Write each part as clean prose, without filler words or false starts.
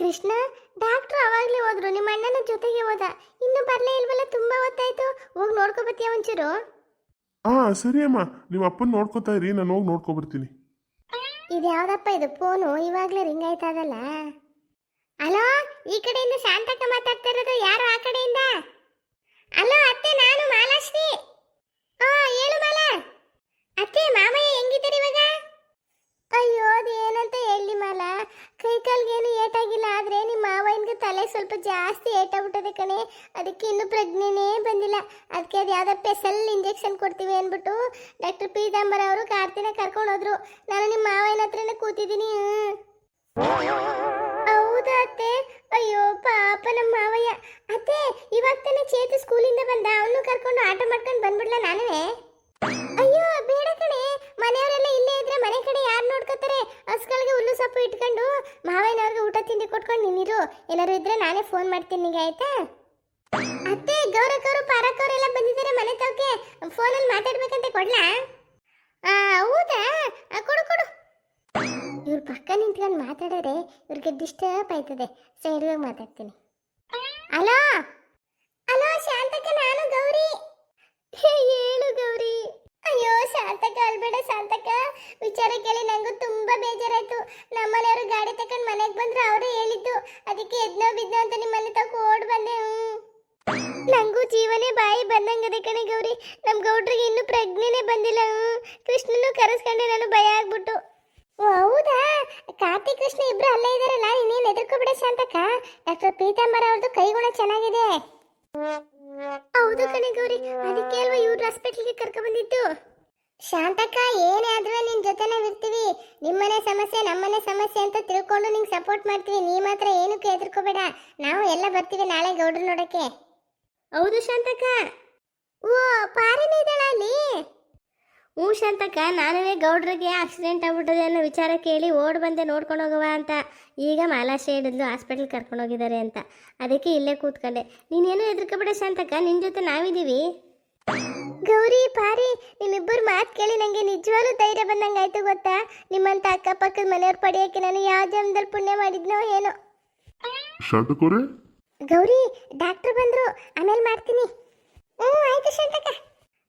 Krishna, doctor ಅವಾಗ್ಲೇ ಹೋದ್ರು, ನಿಮ್ಮ ಅಣ್ಣನ ಜೊತೆಗೆ ಹೋದ, ಇನ್ನು ಬರ್ಲೇ ಇಲ್ವಲ್ಲ, ತುಂಬಾ ಹೊತ್ತಾಯ್ತು. ಹೋಗಿ ನೋಡ್ಕೊ ಬತ್ತೀಯ ಒಂಚೂರು? ಸರಿ ಅಮ್ಮ, ನಿಮ್ಮ ಅಪ್ಪನ ನೋಡ್ಕೊತಾ ಇರಿ, ನಾನು ಹೋಗಿ ನೋಡ್ಕೊಬರ್ತೀನಿ. ಇದು ಯಾವ್ದಪ್ಪ ಇದು ಫೋನು ಇವಾಗ್ಲೇ ರಿಂಗ್ ಆಯ್ತದಲ್ಲ? ಹಲೋ, ಈ ಕಡೆಯಿಂದ ಶಾಂತಕ್ಕ ಮಾತಾಡ್ತಾ ಇರೋದು. ಯಾರು ಆ ಕಡೆಯಿಂದ? ಹಲೋ ಅತ್ತೆ, ನಾನು ಮಾಲಾಶ್ರೀ. ಹೇಳು ಮಾಲಾ. ಅತ್ತೆ, ಮಾಮಯ್ಯ ಹೆಂಗಿದ್ದೀರಿ ಇವಾಗ? ಅಯ್ಯೋ, ಅದೇನಂತ ಹೇಳಿ ಮಾಲ, ಕೈ ಕಾಲ್ಗೇನು ಏಟಾಗಿಲ್ಲ, ಆದ್ರೆ ನಿಮ್ಮ ಮಾವಯ್ಯನ್ಗೆ ತಲೆ ಸ್ವಲ್ಪ ಜಾಸ್ತಿ ಏಟಾಗ್ಬಿಟ್ಟದೆ ಕಣೆ. ಅದಕ್ಕೆ ಇನ್ನು ಪ್ರಜ್ಞೆನೇ ಬಂದಿಲ್ಲ. ಅದಕ್ಕೆ ಅದು ಯಾವ್ದೋ ಸ್ಪೆಷಲ್ ಇಂಜೆಕ್ಷನ್ ಕೊಡ್ತೀವಿ ಅಂದ್ಬಿಟ್ಟು ಡಾಕ್ಟರ್ ಪೀತಾಂಬರ ಅವರು ಕಾರ್ತಿನ ಕರ್ಕೊಂಡು ಹೋದ್ರು. ನಾನು ನಿಮ್ಮ ಮಾವಯ್ಯನ ಹತ್ರನೇ ಕೂತಿದ್ದೀನಿ. ಹೌದಾ ಅತ್ತೆ? ಅಯ್ಯೋ ಪಾಪ ನಮ್ಮ ಮಾವಯ್ಯ. ಅತ್ತೆ, ಇವಾಗ ತಾನೇ ಚೇತು ಸ್ಕೂಲಿಂದ ಬಂದ, ಅವನು ಕರ್ಕೊಂಡು ಆಟೋ ಮಾಡ್ಕೊಂಡು ಬಂದ್ಬಿಡ್ಲ ನಾನೇ? ಅಯ್ಯೋ ಬೇಡ ಕಣೆ, ಮನೆಯವರೆಲ್ಲ ಇಲ್ಲೇ ಇದ್ರೆ ಮನೆ ಕಡೆ ಯಾರು ನೋಡ್ಕೋತಾರೆ? ಹಸ್ಗಳಿಗೆ ಹುಲ್ಲು ಸೊಪ್ಪು ಇಟ್ಕೊಂಡು ಮಾವಯ್ಯನವ್ರಿಗೆ ಊಟ ತಿಂಡಿ ಕೊಟ್ಕೊಂಡು ನೀನಿರು. ಏನಾರು ಇದ್ರೆ ನಾನೇ ಫೋನ್ ಮಾಡ್ತೀನಿ ನಿಮಗೆ, ಆಯ್ತಾ? ಅತ್ತೆ, ಗೌರಕ್ಕವರು ಪಾರಕ್ಕವರೆಲ್ಲ ಬಂದಿದ್ದಾರೆ ಮನೆ ತವಕ್ಕೆ, ಫೋನಲ್ಲಿ ಮಾತಾಡ್ಬೇಕಂತೆ, ಕೊಡ್ಲಾ? ಹೌದಾ, ಕೊಡು ಕೊಡು. ಇವ್ರ ಪಕ್ಕ ನಿಂತ್ಕೊಂಡು ಮಾತಾಡಿದ್ರೆ ಇವ್ರಿಗೆ ಡಿಸ್ಟರ್ಬ್ ಆಯ್ತದೆ, ಸೈಡ್ಗೆ ಮಾತಾಡ್ತೀನಿ. ಹಲೋ ಹಲೋ ಶಾಂತಕ್ಕ, ನಾನು ಗೌರಿ. ಹೇಳು ಗೌರಿ. ಅಯ್ಯೋ ಶಾಂತಕ್ಕ, ಅಲ್ಬೇಡ ಶಾಂತಕ್ಕ, ವಿಚಾರ ಕೇಳಿ ನಂಗೂ ತುಂಬಾ ಬೇಜಾರಾಯ್ತು. ನಮ್ಮನೆಯವರು ಗಾಡಿ ತಗೊಂಡು ಮನೆಗೆ ಬಂದ್ರು, ಅವರೇ ಹೇಳಿದ್ದು. ಅದಕ್ಕೆ ಎದ್ನೋ ಬಿದ್ನೋ ಅಂತ ನಿಮ್ಮ ಮನೆ ತಕ್ಕ ಓಡ್ ಬಂದೆ. ನಂಗೂ ಜೀವನೇ ಬಾಯಿ ಬಂದಂಗದೆ ಕಣೆ ಗೌರಿ. ನಮ್ ಗೌಡ್ರಿಗೆ ಇನ್ನೂ ಪ್ರಜ್ಞೆನೇ ಬಂದಿಲ್ಲ. ಕೃಷ್ಣನು ಕರೆಸ್ಕೊಂಡೆ, ನಾನು ಭಯ ಆಗ್ಬಿಟ್ಟು. ಓ ಹೌದಾ, ಕಾರ್ತಿಕ್ ಕೃಷ್ಣ ಇಬ್ರು ಅಲ್ಲೇ ಇದಾರಲ್ಲ, ನೀನೇನು ಹೆದರ್ಕೋಬಿಡ ಶಾಂತಕ್ಕ. ಡಾಕ್ಟರ್ ಪೀತಾಂಬರ ಅವ್ರದ್ದು ಕೈಗುಣ ಚೆನ್ನಾಗಿದೆ. ಹೌದು ಕಣೆ ಗೌರಿ, ಅದಕ್ಕೆ ಅಲ್ವಾ ಇವ್ರು ಹಾಸ್ಪಿಟಲ್ಗೆ ಕರ್ಕೊ ಬಂದಿದ್ದು. ಶಾಂತಕ್ಕ, ಏನೇ ಆದ್ರೂ ನಿನ್ ಜೊತೆ ನಾವ್ ಇರ್ತೀವಿ. ನಿಮ್ಮನೆ ಸಮಸ್ಯೆ ನಮ್ಮನೆ ಸಮಸ್ಯೆ ಅಂತ ತಿಳ್ಕೊಂಡು ನಿಂಗೆ ಸಪೋರ್ಟ್ ಮಾಡ್ತೀವಿ. ನೀ ಮಾತ್ರ ಏನಕ್ಕೆ ಹೆದರ್ಕೋಬೇಡ, ನಾವು ಎಲ್ಲ ಬರ್ತೀವಿ ನಾಳೆ ಗೌಡ್ರು ನೋಡಕ್ಕೆ. ಹೌದು ಶಾಂತಕ್ಕ. ಓ ಪಾರಿನ ಇದ್ದಾಳ ಅಲ್ಲಿ? ಶಾಂತಕ್ಕ, ನಾನೇ ಗೌಡ್ರಿಗೆ ಆಕ್ಸಿಡೆಂಟ್ ಆಗ್ಬಿಟ್ಟದೆ ಅನ್ನೋ ವಿಚಾರ ಕೇಳಿ ಓಡ್ ಬಂದೆ ನೋಡ್ಕೊಂಡು ಹೋಗವ ಅಂತ. ಈಗ ಮಾಲಾಶ್ರೀ ಹಿಡಿದ್ಲು ಹಾಸ್ಪಿಟಲ್ ಕರ್ಕೊಂಡು ಹೋಗಿದ್ದಾರೆ ಅಂತ, ಅದಕ್ಕೆ ಇಲ್ಲೇ ಕೂತ್ಕೊಂಡೆ. ನೀನೇನು ಹೆದರ್ಕೋಬೇಡ ಶಾಂತಕ್ಕ, ನಿನ್ನ ಜೊತೆ ನಾವಿದ್ದೀವಿ. ಗೌರಿ ಪಾರಿ, ನಿಮ್ಮಿಬ್ಬರು ಮಾತು ಕೇಳಿ ನನಗೆ ನಿಜವಾಗ್ಲೂ ಧೈರ್ಯ ಬಂದಂಗಾಯ್ತು ಗೊತ್ತಾ. ನಿಮ್ಮಂತ ಅಕ್ಕಪಕ್ಕದ ಮನೆಯವ್ರು ಪಡೆಯೋಕ್ಕೆ ನಾನು ಯಾವ ಜನ್ಮದಲ್ಲಿ ಪುಣ್ಯ ಮಾಡಿದ್ನೋ ಏನೋ. ಶಾಂತಕೋರೆ, ಗೌರಿ ಡಾಕ್ಟರ್ ಬಂದ್ರು, ಆಮೇಲೆ ಮಾಡ್ತೀನಿ. ಆಯ್ತು ಶಾಂತಕ್ಕ.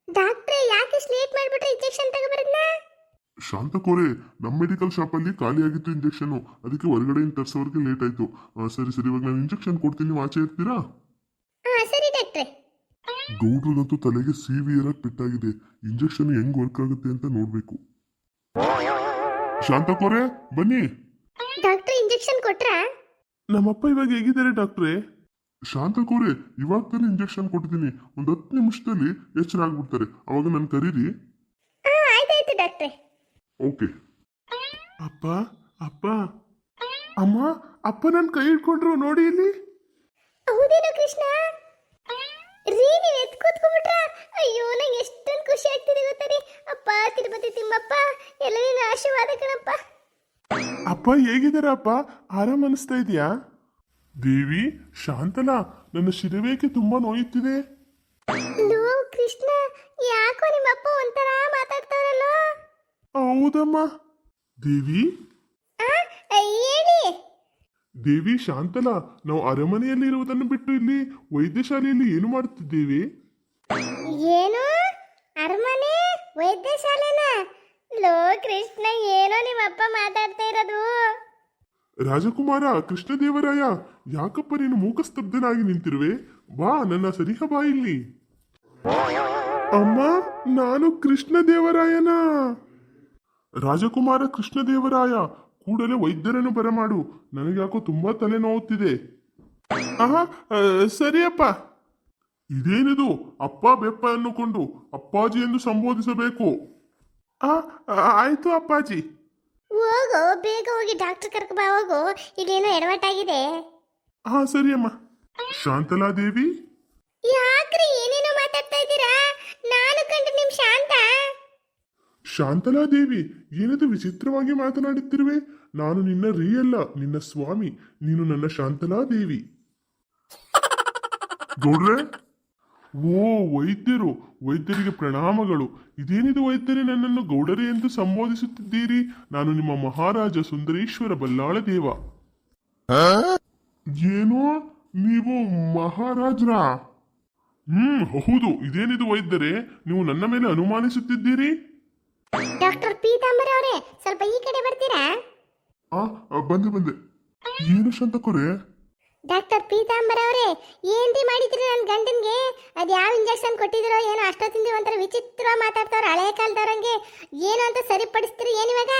ಡಾಕ್ಟ್ರೆ, ಯಾಕೆ ಲೇಟ್ ಮಾಡ್ಬಿಟ್ರೆ ಇಂಜೆಕ್ಷನ್ ತಗೋಬರದ್ನಾ? ಶಾಂತಕೋರೆ, ನಮ್ಮ ಮೆಡಿಕಲ್ ಶಾಪಲ್ಲಿ ಖಾಲಿಯಾಗಿತ್ತು ಇಂಜೆಕ್ಷನ್, ಅದಕ್ಕೆ ಹೊರಗಡೆಯಿಂದ ತರಿಸೋರಿಗೆ ಲೇಟ್ ಆಯ್ತು. ಸರಿ ಸರಿ, ಇವಾಗ ನಾನು ಇಂಜೆಕ್ಷನ್ ಕೊಡ್ತೀನಿ, ನೀವು ಆಚೆ ಇರ್ತೀರಾ? ಸರಿ ಡಾಕ್ಟ್ರೆ. ಗೌಡ್ರಿಗಂತೂ ತಲೆಗೆ ಸಿವಿಯರ್ ಆಗಿ ಪೆಟ್ಟಾಗಿದೆ. ಇಂಜೆಕ್ಷನ್ ಹೆಂಗ್ ವರ್ಕ್ ಆಗುತ್ತೆ ಅಂತ ನೋಡ್ಬೇಕು. ಶಾಂತಕೋರೆ ಬನ್ನಿ. ಡಾಕ್ಟ್ರೆ, ಇಂಜೆಕ್ಷನ್ ಕೊಟ್ರಾ? ನಮ್ಮಪ್ಪ ಇವಾಗ ಹೇಗಿದ್ದಾರೆ ಡಾಕ್ಟ್ರೇ? ಶಾಂತಕೋರೆ, ಇವಾಗ ತಾನೇ ಇಂಜೆಕ್ಷನ್ ಕೊಟ್ಟಿದ್ದೀನಿ, ಒಂದು 10 ನಿಮಿಷದಲ್ಲಿ ಎಚ್ಚರ ಆಗ್ಬಿಡ್ತಾರೆ. ಅವಾಗ ನಾನು ಕರೀರಿ. ಆಯ್ತಾಯ್ತು ಡಾಕ್ಟ್ರೆ. ಓಕೆ. ಅಪ್ಪ ಅಪ್ಪ ಅಮ್ಮ, ಅಪ್ಪ ನನ್ನ ಕೈ ಹಿಡ್ಕೊಂಡ್ರು ನೋಡಿ ಇಲ್ಲಿ. ಹೌದೇನೋ ಕೃಷ್ಣ? ರೀ, ನೀವು ಎತ್ ಕೂತ್ಕೊಂಡ್ಬಿಟ್ರ? ಅಯ್ಯೋ, ನಂಗೆ ಎಷ್ಟೊಂದು ಖುಷಿ ಆಗ್ತಿದೆ ಗೊತ್ತಾ ರೀ. ಅಪ್ಪ ತಿರುಪತಿ ತಿಮ್ಮಪ್ಪ, ಎಲ್ಲ ನಿನ್ನ ಆಶೀರ್ವಾದ ಕಣಪ್ಪ. ಅಪ್ಪ ಹೇಗಿದಾರ ಅಪ್ಪ? ಆರಾಮ್ ಅನಿಸ್ತಾ ಇದೆಯಾ? ದೇವಿ, ಶಾಂತಲಾ, ನನ್ನ ಶಿರವೇಕೆ ತುಂಬಾ ನೋಯುತ್ತಿದೆ. ಲೋ ಕೃಷ್ಣ, ಯಾಕೋ ನಿಮ್ಮಪ್ಪ ಒಂಥರ ಮಾತಾಡ್ತಾರಲ್ಲೋ? ಹೌದಮ್ಮ. ದೇವಿ ಹೇಳಿ. ದೇವಿ, ಶಾಂತಲಾ, ನಾವು ಅರಮನೆಯಲ್ಲಿ ಇರುವುದನ್ನು ಬಿಟ್ಟು ಇಲ್ಲಿ ವೈದ್ಯಶಾಲೆಯಲ್ಲಿ ಏನು ಮಾಡುತ್ತಿದ್ದೇವೆ? ಏನು ಅರಮನೆ ವೈದ್ಯಶಾಲೆನ? ಲೋ ಕೃಷ್ಣ, ಏನೋ ನಿಮ್ಮಪ್ಪ ಮಾತಾಡ್ತಾ ಇರೋದು. ರಾಜಕುಮಾರ ಕೃಷ್ಣದೇವರಾಯ, ಯಾಕಪ್ಪ ನೀನು ಮೂಕಸ್ತಬ್ಧನಾಗಿ ನಿಂತಿರುವೆ? ಬಾ, ನನ್ನ ಸರಿಹ ಬಾ ಇಲ್ಲಿ. ಅಮ್ಮ, ನಾನು ಕೃಷ್ಣದೇವರಾಯನ. ರಾಜಕುಮಾರ ಕೃಷ್ಣದೇವರಾಯ, ಕೂಡಲೇ ವೈದ್ಯರನ್ನು ಬರಮಾಡು, ನನಗ್ಯಾಕೋ ತುಂಬಾ ತಲೆ ನೋವುತ್ತಿದೆ. ಸರಿಯಪ್ಪ. ಇದೇನಿದು? ಅಪ್ಪ ಬೆಪ್ಪ ಅನ್ನುಕೊಂಡು ಅಪ್ಪಾಜಿ ಎಂದು ಸಂಬೋಧಿಸಬೇಕು. ಆಯ್ತು ಅಪ್ಪಾಜಿ. ಹೋಗೋ, ಬೇಗ ಹೋಗಿ ಡಾಕ್ಟರ್ ಕರ್ಕೊ ಹೋಗು, ಇಲ್ಲೇನೋ ಎಡವಟ್ಟಾಗಿದೆ. ಸರಿ ಅಮ್ಮ. ಶಾಂತಲಾದೇವಿ, ಯಾಕ್ರಿ ಏನೇನೋ ಮಾತಾಡ್ತಾ ಇದ್ದೀರಾ? ನಾನು ಕಂಡು ನಿಮ್ ಶಾಂತ. ಶಾಂತಲಾದೇವಿ, ಏನದು ವಿಚಿತ್ರವಾಗಿ ಮಾತನಾಡುತ್ತಿರುವೆ? ನಾನು ನಿನ್ನ ರೀ ಅಲ್ಲ, ನಿನ್ನ ಸ್ವಾಮಿ. ನೀನು ನನ್ನ ಶಾಂತಲಾದೇವಿ. ಗೌಡ್ರೆ, ಓ ವೈದ್ಯರು, ವೈದ್ಯರಿಗೆ ಪ್ರಣಾಮಗಳು. ಇದೇನಿದು ವೈದ್ಯರೇ, ನನ್ನನ್ನು ಗೌಡರೇ ಎಂದು ಸಂಬೋಧಿಸುತ್ತಿದ್ದೀರಿ? ನಾನು ನಿಮ್ಮ ಮಹಾರಾಜ ಸುಂದರೇಶ್ವರ ಬಲ್ಲಾಳ ದೇವ. ನೀವು ಮಹಾರಾಜ್ರಾ? ಹೌದು. ಇದೇನಿದು ವೈದ್ಯರೇ, ನೀವು ನನ್ನ ಮೇಲೆ ಅನುಮಾನಿಸುತ್ತಿದ್ದೀರಿ? ಡಾಕ್ಟರ್ ಪೀತಾಂಬರ ಅವರೇ, ಸ್ವಲ್ಪ ಈ ಕಡೆ ಬರ್ತೀರಾ? ಬಂದೆ. ಏನು ಶಾಂತಕೋರೆ? ಡಾಕ್ಟರ್ ಪೀತಾಂಬರ ಅವರೇ, ಏನ್ರಿ ಮಾಡಿದ್ರಿ ನನ್ನ ಗಂಡನ್ಗೆ? ಅದು ಯಾವ ಇಂಜೆಕ್ಷನ್ ಕೊಟ್ಟಿದ್ರೋ ಏನೋ, ಅಷ್ಟೊತ್ತಿಂದ ಒಂಥರ ವಿಚಿತ್ರ ಮಾತಾಡ್ತಾವ್ರ ಹಳೆ ಕಾಲದವ್ರಂಗೆ. ಏನು ಅಂತ ಸರಿಪಡಿಸ್ತೀರಿ ಏನಿವಾಗ?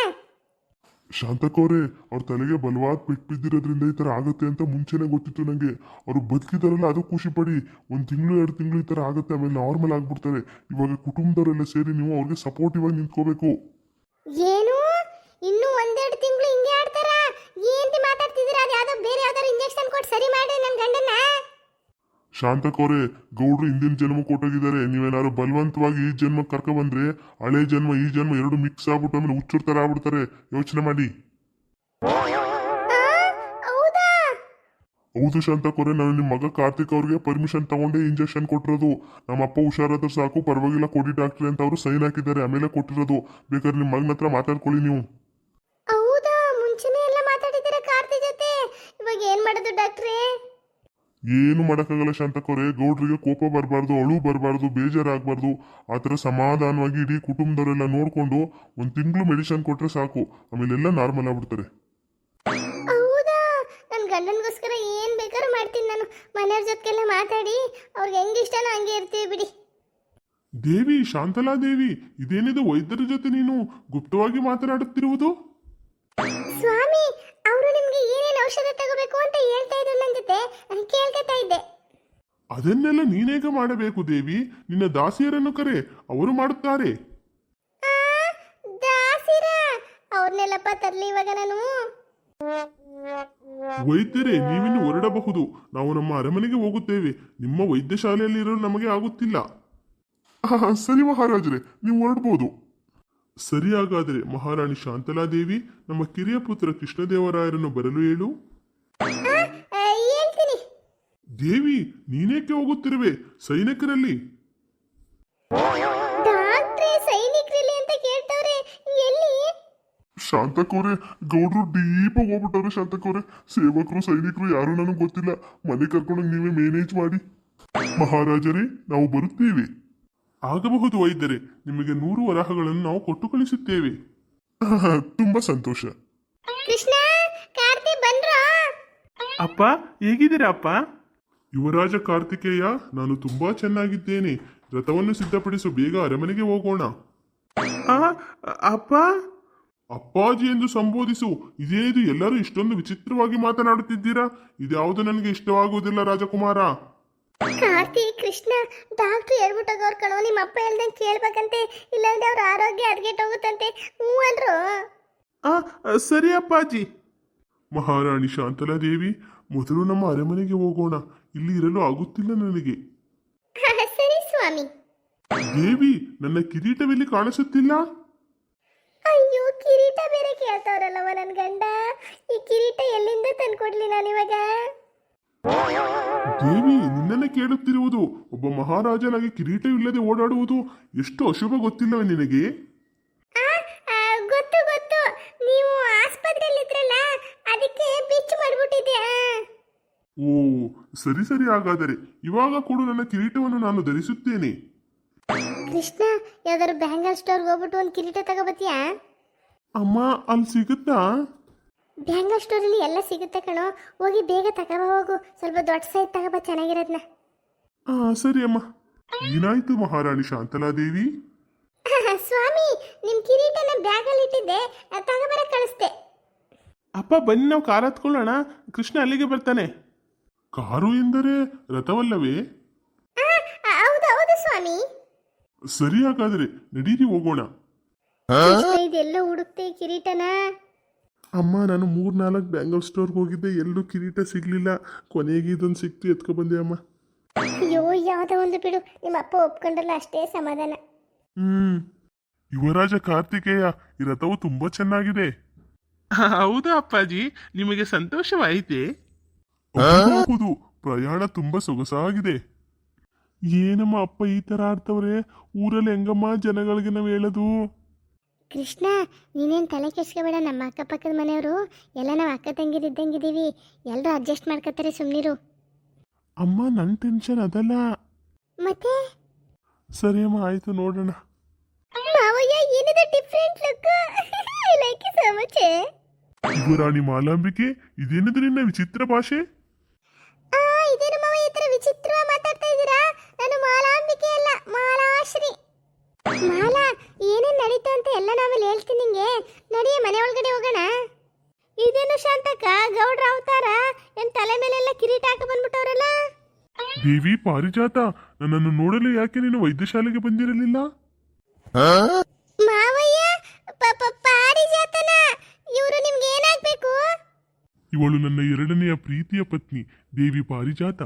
ಶಾಂತಕೋರೆ, ಅವ್ರ ತಲೆಗೆ ಬಲವಾದ ಪೆಟ್ಟು ಬಿದ್ದಿರೋದ್ರಿಂದ ಈ ಥರ ಆಗುತ್ತೆ ಅಂತ ಮುಂಚೆನೆ ಗೊತ್ತಿತ್ತು ನನಗೆ. ಅವರು ಬದುಕಿದಾರಲ್ಲ, ಅದು ಖುಷಿ ಪಡಿ. 1 ತಿಂಗಳು 2 ತಿಂಗಳು ಈ ಥರ ಆಗುತ್ತೆ, ಆಮೇಲೆ ನಾರ್ಮಲ್ ಆಗ್ಬಿಡ್ತಾರೆ. ಇವಾಗ ಕುಟುಂಬದವರೆಲ್ಲ ಸೇರಿ ನೀವು ಅವ್ರಿಗೆ ಸಪೋರ್ಟಿವ್ ಆಗಿ ನಿಂತ್ಕೋಬೇಕು. ಏನು ಇನ್ನು 1-2 ತಿಂಗಳು ಹಿಂಗೆ ಆಡ್ತಾರ? ಏನ್ರಿ ಮಾತಾಡ್ತಿದ್ದೀರಾ? ಅದು ಯಾವ್ದೋ ಬೇರೆ ಯಾವ್ದಾರು ಇಂಜೆಕ್ಷನ್ ಕೊಟ್ಟು ಸರಿ ಮಾಡಿ ನನ್ನ ಗಂಡನ್ನ. ಶಾಂತಕೋರೆ, ಗೌಡ್ರು ಹಿಂದಿನ ಜನ್ಮ ಕೊಟ್ಟೋಗಿದ್ದಾರೆ. ನೀವೇನಾದ್ರು ಬಲವಂತವಾಗಿ ಈ ಜನ್ಮಕ್ಕೆ ಕರ್ಕ ಬಂದ್ರೆ ಹಳೆ ಜನ್ಮ ಈ ಜನ್ಮ ಎರಡು ಮಿಕ್ಸ್ ಆಗ್ಬಿಟ್ಟು ಆಮೇಲೆ ಹುಚ್ಚುರ್ ಥರ ಆಗ್ಬಿಡ್ತಾರೆ. ಯೋಚನೆ ಮಾಡಿ. ಹೌದಾ? ಹೌದು ಶಾಂತಕೋರೆ, ನಾನು ನಿಮ್ಮ ಮಗ ಕಾರ್ತಿಕ್ ಅವ್ರಿಗೆ ಪರ್ಮಿಷನ್ ತಗೊಂಡೇ ಇಂಜೆಕ್ಷನ್ ಕೊಟ್ಟಿರೋದು. ನಮ್ಮ ಅಪ್ಪ ಹುಷಾರಾದ್ರೆ ಸಾಕು, ಪರವಾಗಿಲ್ಲ ಕೊಡಿ ಡಾಕ್ಟ್ರೆ ಅಂತ ಅವರು ಸೈನ್ ಹಾಕಿದ್ದಾರೆ, ಆಮೇಲೆ ಕೊಟ್ಟಿರೋದು. ಬೇಕಾದ್ರೆ ನಿಮ್ಮ ಮಗನ ಹತ್ರ ಮಾತಾಡ್ಕೊಳ್ಳಿ ನೀವು. ಹೌದಾ? ಮುಂಚೆನೇ ಎಲ್ಲ ಮಾತಾಡಿದ್ದೀರಾ ಕಾರ್ತಿ ಜೊತೆ? ಇವಾಗ ಏನ್ ಮಾಡೋದು ಡಾಕ್ಟ್ರೇ? ಏನು ಮಾಡೋಕ್ಕಾಗಲ್ಲ ಶಾಂತಕೋರೆ. ಗೌಡ್ರಿಗೆ ಕೋಪ ಬರಬಾರ್ದು, ಅಳು ಬರಬಾರ್ದು, ಬೇಜಾರಾಗಬಾರ್ದು. ಆ ಥರ ಸಮಾಧಾನವಾಗಿ ಇಡೀ ಕುಟುಂಬದವರೆಲ್ಲ ನೋಡಿಕೊಂಡು 1 ತಿಂಗಳು ಮೆಡಿಸಿನ್ ಕೊಟ್ಟರೆ ಸಾಕು, ಆಮೇಲೆ ಎಲ್ಲ ನಾರ್ಮಲ್ ಆಗ್ಬಿಡ್ತಾರೆ. ಹೌದಾ? ನನ್ನ ಗಂಡನಿಗೋಸ್ಕರ ಏನ್ ಬೇಕಾದ್ರೂ ಮಾಡ್ತೀನಿ ನಾನು. ಮನೆಯವ್ರ ಜೊತೆಗೆಲ್ಲ ಮಾತಾಡಿ ಅವ್ರಿಗೆ ಹೆಂಗೆ ಇಷ್ಟನೋ ಹಂಗೆ ಇರ್ತೀವಿ ಬಿಡಿ. ದೇವಿ, ಶಾಂತಲಾ ದೇವಿ, ಇದೇನಿದು ವೈದ್ಯರ ಜೊತೆ ನೀನು ಗುಪ್ತವಾಗಿ ಮಾತನಾಡುತ್ತಿರುವುದು? ಸ್ವಾಮಿ, ಅವರು ನಿಮ್ಗೆ ಏನೇನು ಔಷಧ ತಗೋಬೇಕು ಅಂತ ಹೇಳ್ತಾ ಇದ್ರು ನನ್ನ ಜೊತೆ, ನಾನು ಕೇಳ್ಕೊತಾ ಇದ್ದೆ. ಅದನ್ನೆಲ್ಲ ನೀನೇಗ ಮಾಡಬೇಕು ದೇವಿ. ನಿನ್ನ ದಾಸಿಯರನ್ನು ಕರೆ, ಅವರು ಮಾಡುತ್ತಾರೆ. ಆ, ದಾಸಿರ? ಅವ್ರನ್ನೆಲ್ಲಪ್ಪ ತರ್ಲಿ ಇವಾಗ ನಾನು? ವೈದ್ಯರೇ, ನೀವಿನ್ನು ಹೊರಡಬಹುದು. ನಾವು ನಮ್ಮ ಅರಮನೆಗೆ ಹೋಗುತ್ತೇವೆ. ನಿಮ್ಮ ವೈದ್ಯಶಾಲೆಯಲ್ಲಿ ಇರಲು ನಮಗೆ ಆಗುತ್ತಿಲ್ಲ. ಸರಿ ಮಹಾರಾಜರೇ, ನೀವು ಹೊರಡ್ಬೋದು. ಸರಿಯಾಗಾದರೆ ಮಹಾರಾಣಿ ಶಾಂತಲಾದೇವಿ, ನಮ್ಮ ಕಿರಿಯ ಪುತ್ರ ಕೃಷ್ಣದೇವರಾಯರನ್ನು ಬರಲು ಹೇಳು. ಹೇಳ್ತೀನಿ. ದೇವಿ, ನೀನೇಕೆ ಹೋಗುತ್ತಿರುವೆ? ಸೈನಿಕರಲ್ಲಿ. ಡಾಕ್ಟ್ರೇ, ಸೈನಿಕರಲ್ಲಿ ಅಂತ ಕೇಳ್ತವ್ರೆ, ಎಲ್ಲಿ? ಶಾಂತಕೋರೆ, ಗೌಡ್ರು ಡೀಪಾಗಿ ಹೋಗ್ಬಿಟ್ಟವ್ರೆ. ಶಾಂತಕೋರೆ, ಸೇವಕರು ಸೈನಿಕರು ಯಾರು ನನಗೆ ಗೊತ್ತಿಲ್ಲ. ಮನೆ ಕರ್ಕೊಂಡೋಗಿ ನೀವೇ ಮ್ಯಾನೇಜ್ ಮಾಡಿ. ಮಹಾರಾಜರೇ, ನಾವು ಬರುತ್ತೇವೆ. ಆಗಬಹುದು ವೈದ್ಯರೇ, ನಿಮಗೆ 100 ವರಹಗಳನ್ನು ನಾವು ಕೊಟ್ಟು ಕಳಿಸುತ್ತೇವೆ. ತುಂಬಾ ಸಂತೋಷ. ಕೃಷ್ಣ, ಕಾರ್ತಿ ಬಂದ್ರಾ? ಅಪ್ಪ, ಹೇಗಿದ್ದೀರಾ ಅಪ್ಪ? ಯುವರಾಜ ಕಾರ್ತಿಕೇಯ, ನಾನು ತುಂಬಾ ಚೆನ್ನಾಗಿದ್ದೇನೆ. ರಥವನ್ನು ಸಿದ್ಧಪಡಿಸು, ಬೇಗ ಅರಮನೆಗೆ ಹೋಗೋಣ. ಆ, ಅಪ್ಪ. ಅಪ್ಪಾಜಿ ಎಂದು ಸಂಬೋಧಿಸು. ಇದೇನಿದು, ಎಲ್ಲರೂ ಇಷ್ಟೊಂದು ವಿಚಿತ್ರವಾಗಿ ಮಾತನಾಡುತ್ತಿದ್ದೀರಾ? ಇದ್ಯಾವುದು ನನಗೆ ಇಷ್ಟವಾಗುವುದಿಲ್ಲ ರಾಜಕುಮಾರ. ಕಾರ್ತಿ, ಕೃಷ್ಣ, ಡಾಕ್ಟ್ರು ಹೇಳ್ಬಿಟ್ಟೋಗವ್ರ ಕಣೋ, ನಿಮ್ಮ ಅಪ್ಪ ಹೇಳ್ದಂಗೆ ಕೇಳ್ಬೇಕಂತೆ, ಇಲ್ಲಾಂದ್ರೆ ಅವ್ರ ಆರೋಗ್ಯ ಹದಗೆಟ್ಟೋಗುತ್ತಂತೆ. ಹ್ಞೂ ಅಂದ್ರು. ಸರಿ ಅಪ್ಪಾಜಿ. ಮಹಾರಾಣಿ ಶಾಂತಲಾದೇವಿ, ಮೊದಲು ನಮ್ಮ ಅರಮನೆಗೆ ಹೋಗೋಣ. ಇಲ್ಲಿ ಇರಲು ಆಗುತ್ತಿಲ್ಲ ನನಗೆ. ಸರಿ ಸ್ವಾಮಿ. ದೇವಿ, ನನ್ನ ಕಿರೀಟವೆಲ್ಲಿ ಕಾಣಿಸುತ್ತಿಲ್ಲ? ಅಯ್ಯೋ, ಕಿರೀಟ ಬೇರೆ ಕೇಳ್ತಾವ್ರಲ್ಲವ ನನ್ನ ಗಂಡ. ಈ ಕಿರೀಟ ಎಲ್ಲಿಂದ ತಂದ್ಕೊಡ್ಲಿ ನಾನಿವಾಗ? ದೇವಿ, ನಿನ್ನನ್ನೇ ಕೇಳುತ್ತಿರುವುದು. ಒಬ್ಬ ಮಹಾರಾಜನಾಗಿ ಕಿರೀಟವಿಲ್ಲದೆ ಓಡಾಡುವುದು ಎಷ್ಟು ಅಶುಭ ಗೊತ್ತಿಲ್ಲವೇ ನಿನಗೆ? ಗೊತ್ತು ಗೊತ್ತು, ನೀವು ಆಸ್ಪತ್ರೆಯಲ್ಲಿದ್ರಲ್ಲ, ಅದಕ್ಕೆ ಬಿಚ್ಚು ಮಾಡ್ಬಿಟ್ಟಿದ್ದೆ. ಓ, ಸರಿ ಸರಿ. ಹಾಗಾದರೆ ಇವಾಗ ಕೊಡು, ನನ್ನ ಕಿರೀಟವನ್ನು ನಾನು ಧರಿಸುತ್ತೇನೆ. ಕೃಷ್ಣ, ಯಾವ್ದಾದ್ರು ಬ್ಯಾಂಗಲ್ ಸ್ಟೋರ್ಗೆ ಹೋಗ್ಬಿಟ್ಟು ಒಂದು ಕಿರೀಟ ತಗೋಬತ್ತೀಯಾ? ಅಮ್ಮ, ಅಲ್ಲಿ ಸಿಗುತ್ತಾ? ಬ್ಯಾಂಗಲ್ ಸ್ಟೋರಲ್ಲಿ ಎಲ್ಲ ಸಿಗುತ್ತೆ ಕಣೋ, ಹೋಗಿ ಬೇಗ ತಗೋಬ ಹೋಗು. ಸ್ವಲ್ಪ ದೊಡ್ಡ ಸೈಜ್ ತಗೋಬ, ಚೆನ್ನಾಗಿರೋದನ್ನ. ಸರಿ ಅಮ್ಮ. ಏನಾಯ್ತು ಮಹಾರಾಣಿ ಶಾಂತಲಾದೇವಿ? ಸ್ವಾಮಿ, ನಿಮ್ಮ ಕಿರೀಟನ ಬ್ಯಾಗಲ್ಲಿ ಇಟ್ಟಿದ್ದೆ, ತಗೋಬರ ಕಳಿಸ್ದೆ. ಅಪ್ಪ, ಬನ್ನಿ ನಾವು ಕಾರ್ ಹತ್ಕೊಳ್ಳೋಣ. ಕೃಷ್ಣ ಅಲ್ಲಿಗೆ ಬರ್ತಾನೆ. ಕಾರು ಎಂದರೆ ರಥವಲ್ಲವೇ? ಹೌದು ಹೌದು ಸ್ವಾಮಿ. ಸರಿ, ಹಾಗಾದರೆ ನಡೀರಿ ಹೋಗೋಣ. ಕೃಷ್ಣ, ಇದೆಲ್ಲ ಹುಡುಕ್ತೆ ಈ ಕಿರೀಟನ. ಅಮ್ಮ, ನಾನು 3-4 ಬ್ಯಾಂಗಲ್ ಸ್ಟೋರ್ಗೆ ಹೋಗಿದ್ದೆ, ಎಲ್ಲೂ ಕಿರೀಟ ಸಿಗ್ಲಿಲ್ಲ. ಕೊನೆಗೆ ಇದೊಂದು ಸಿಕ್ತು, ಎತ್ಕೊ ಬಂದೆ ಅಮ್ಮ. ಅಯ್ಯೋ, ಯಾವುದೋ ಒಂದು ಬಿಡು, ನಿಮ್ಮ ಅಪ್ಪ ಒಪ್ಕೊಂಡ್ರಲ್ಲ, ಅಷ್ಟೇ ಸಮಾಧಾನ. ಯುವರಾಜ ಕಾರ್ತಿಕೇಯ, ಈ ರಥವು ತುಂಬಾ ಚೆನ್ನಾಗಿದೆ. ಹೌದಾ ಅಪ್ಪಾಜಿ, ನಿಮಗೆ ಸಂತೋಷವಾಯಿತೆ? ಹೌದು, ಪ್ರಯಾಣ ತುಂಬಾ ಸೊಗಸಾಗಿದೆ. ಏನಮ್ಮ ಅಪ್ಪ ಈ ತರ ಆಡ್ತವ್ರೆ? ಊರಲ್ಲಿ ಹೆಂಗಮ್ಮ ಜನಗಳಿಗೆ ನಾವು ಹೇಳೋದು? ಕೃಷ್ಣ, ನೀನೇನು ತಲೆ ಕೆಡ್ಸ್ಕೋಬೇಡ. ನಮ್ಮ ಅಕ್ಕಪಕ್ಕದ ಮನೆಯವರು ಎಲ್ಲ ನಾವು ಅಕ್ಕ ತಂಗಿರಿದ್ದಂಗಿದ್ದೀವಿ, ಎಲ್ಲರೂ ಅಡ್ಜಸ್ಟ್ ಮಾಡ್ಕೊತಾರೆ, ಸುಮ್ಮನಿರು. ಅಮ್ಮ ನನ್ನ ಟೆನ್ಷನ್ ಅದಲ್ಲ. ಮತ್ತೆ ಸರಿ ಅಮ್ಮ, ಆಯ್ತು ನೋಡೋಣ. ಮಾವಯ್ಯ ಏನಿದೆ different look. I like it so much. ಇವು ರಾಣಿ ಮಾಲಾಂಬಿಕೆ, ಇದೇನಿದು ನಿನ್ನ ವಿಚಿತ್ರ ಭಾಷೆ? ಇದೇನು ಮಾವಯ್ಯ ಈ ತರ ವಿಚಿತ್ರವಾಗಿ ಮಾತಾಡ್ತಾ ಇದ್ದೀರಾ? ನಾನು ಮಾಲಾಂಬಿಕೆ ಅಲ್ಲ, ಮಾಲಾಶ್ರೀ. ಮಾಲಾ, ಏನೇನ್ ನಡೀತು ಅಂತ ಎಲ್ಲ ನಾವೆಲ್ಲ ಹೇಳ್ತೀನಿ ನಿಂಗೆ. ನಡಿಯ ಮನೆ ಒಳಗಡೆ ಹೋಗೋಣ. ಇದೇನು ಶಾಂತಕ್ಕ, ಗೌಡ್ರ ಅವತಾರ, ಏನ್ ತಲೆ ಮೇಲೆಲ್ಲ ಕಿರೀಟ ಹಾಕ ಬಂದ್ಬಿಟ್ಟವ್ರಲ್ಲ. ದೇವಿ ಪಾರಿಜಾತ, ನನ್ನನ್ನು ನೋಡಲು ಯಾಕೆ ನೀನು ವೈದ್ಯಶಾಲೆಗೆ ಬಂದಿರಲಿಲ್ಲ? ಮಾವಯ್ಯ, ಪಾರಿಜಾತನ, ಇವರು ನಿಮ್ಗೆ ಏನಾಗ್ಬೇಕು? ಇವಳು ನನ್ನ ಎರಡನೆಯ ಪ್ರೀತಿಯ ಪತ್ನಿ ದೇವಿ ಪಾರಿಜಾತ.